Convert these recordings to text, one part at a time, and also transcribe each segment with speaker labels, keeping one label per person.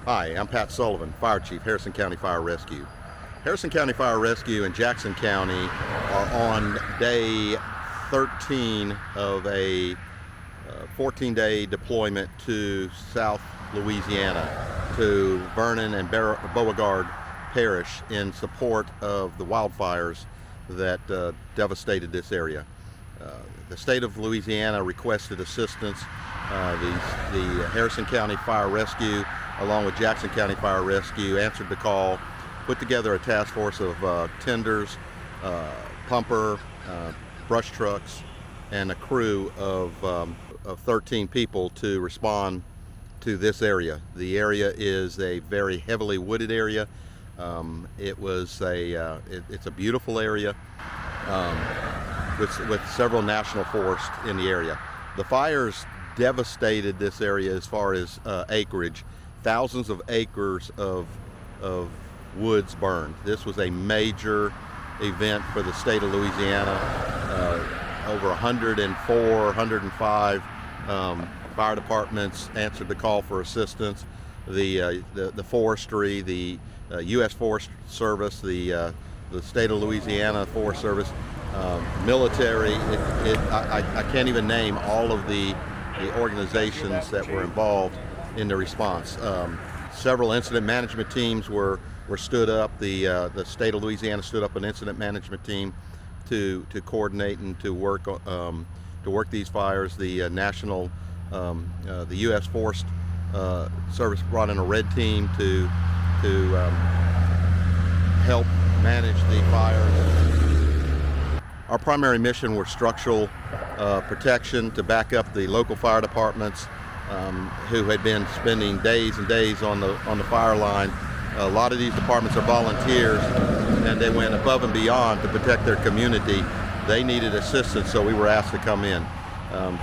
Speaker 1: Hi, I'm Pat Sullivan, Fire Chief, Harrison County Fire Rescue. Harrison County Fire Rescue and Jackson County are on day 13 of a 14-day deployment to South Louisiana, to Vernon and Beauregard Parish in support of the wildfires that devastated this area. The state of Louisiana requested assistance. The Harrison County Fire Rescue, along with Jackson County Fire Rescue, answered the call, put together a task force of tenders, pumper, brush trucks, and a crew of 13 people to respond to this area. The area is a very heavily wooded area. It's a beautiful area with several national forests in the area. The fires devastated this area as far as acreage. Thousands of acres of woods burned. This was a major event for the state of Louisiana. Over 104, 105 fire departments answered the call for assistance. The forestry, the U.S. Forest Service, the state of Louisiana Forest Service, military. I can't even name all of the organizations that were involved in the response. Several incident management teams were stood up. The state of Louisiana stood up an incident management team to coordinate and to work these fires. The the U.S. Forest Service brought in a red team to help manage the fires. Our primary mission was structural protection, to back up the local fire departments who had been spending days and days on the fire line. A lot of these departments are volunteers, and they went above and beyond to protect their community. They needed assistance, so we were asked to come in.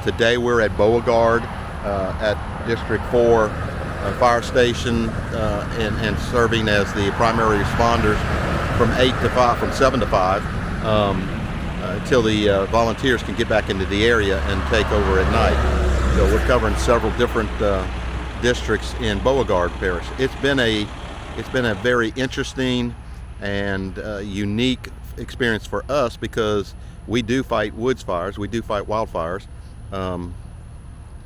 Speaker 1: Today we're at Beauregard at District 4 Fire Station and serving as the primary responders from 7 to 5. Until the volunteers can get back into the area and take over at night. So we're covering several different districts in Beauregard Parish. It's been a very interesting and unique experience for us, because we do fight woods fires, we do fight wildfires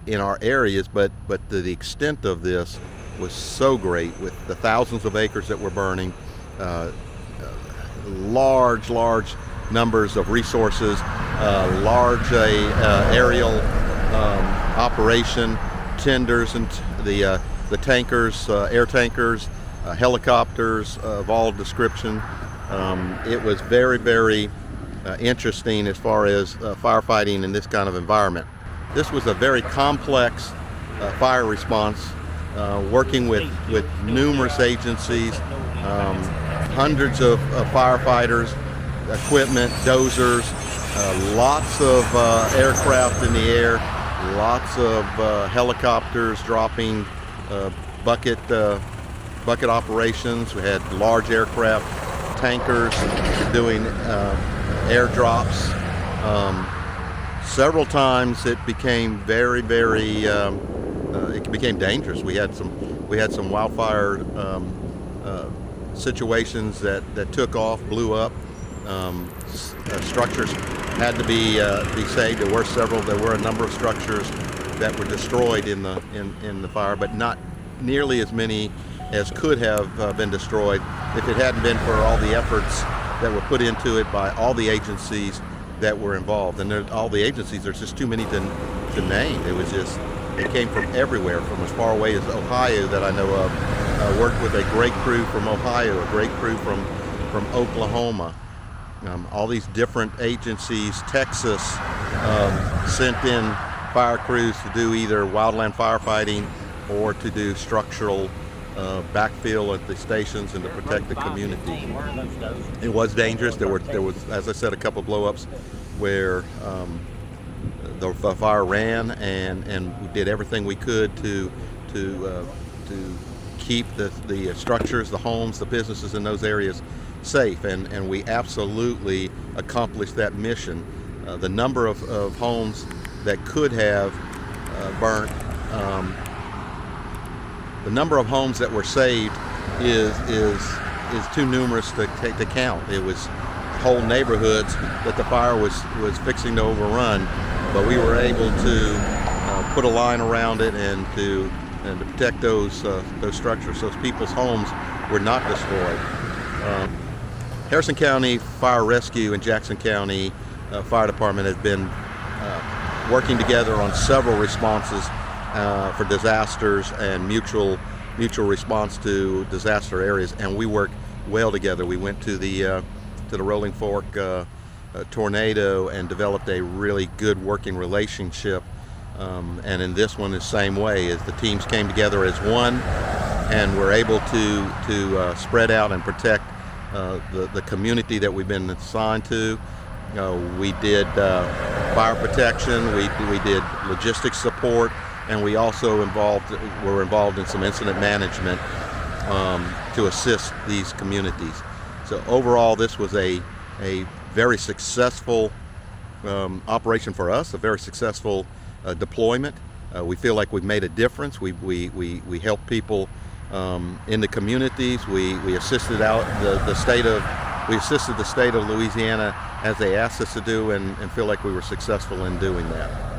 Speaker 1: in our areas, but the extent of this was so great, with the thousands of acres that were burning, large numbers of resources, large aerial operation, tenders, and the tankers, air tankers, helicopters of all description. It was very interesting as far as firefighting in this kind of environment. This was a very complex fire response, working with numerous agencies, hundreds of firefighters, equipment, dozers, lots of aircraft in the air, lots of helicopters dropping bucket operations. We had large aircraft, tankers doing airdrops. Several times it became it became dangerous. We had some wildfire situations that took off, blew up. Structures had to be saved. There were a number of structures that were destroyed in the fire, but not nearly as many as could have been destroyed if it hadn't been for all the efforts that were put into it by all the agencies that were involved. And all the agencies, there's just too many to name. It came from everywhere, from as far away as Ohio that I know of. I worked with a great crew from Ohio, a great crew from Oklahoma. All these different agencies. Texas sent in fire crews to do either wildland firefighting or to do structural backfill at the stations and to protect the community. It was dangerous. There was, as I said, a couple of blow-ups where the fire ran, and we did everything we could to keep the structures, the homes, the businesses in those areas safe, and we absolutely accomplished that mission. The number of homes that could have burnt the number of homes that were saved is too numerous to count. It was whole neighborhoods that the fire was fixing to overrun, but we were able to put a line around it and to protect those structures. Those people's homes were not destroyed. Harrison County Fire Rescue and Jackson County Fire Department has been working together on several responses for disasters and mutual response to disaster areas, and we work well together. We went to the Rolling Fork tornado and developed a really good working relationship. And in this one, the same way, as the teams came together as one, and we're able to spread out and protect the community that we've been assigned to. We did fire protection, we did logistics support, and we also were involved in some incident management to assist these communities. So overall, this was a very successful operation for us, a very successful deployment. We feel like we've made a difference. We help people in the communities. We assisted the state of Louisiana as they asked us to do, and feel like we were successful in doing that.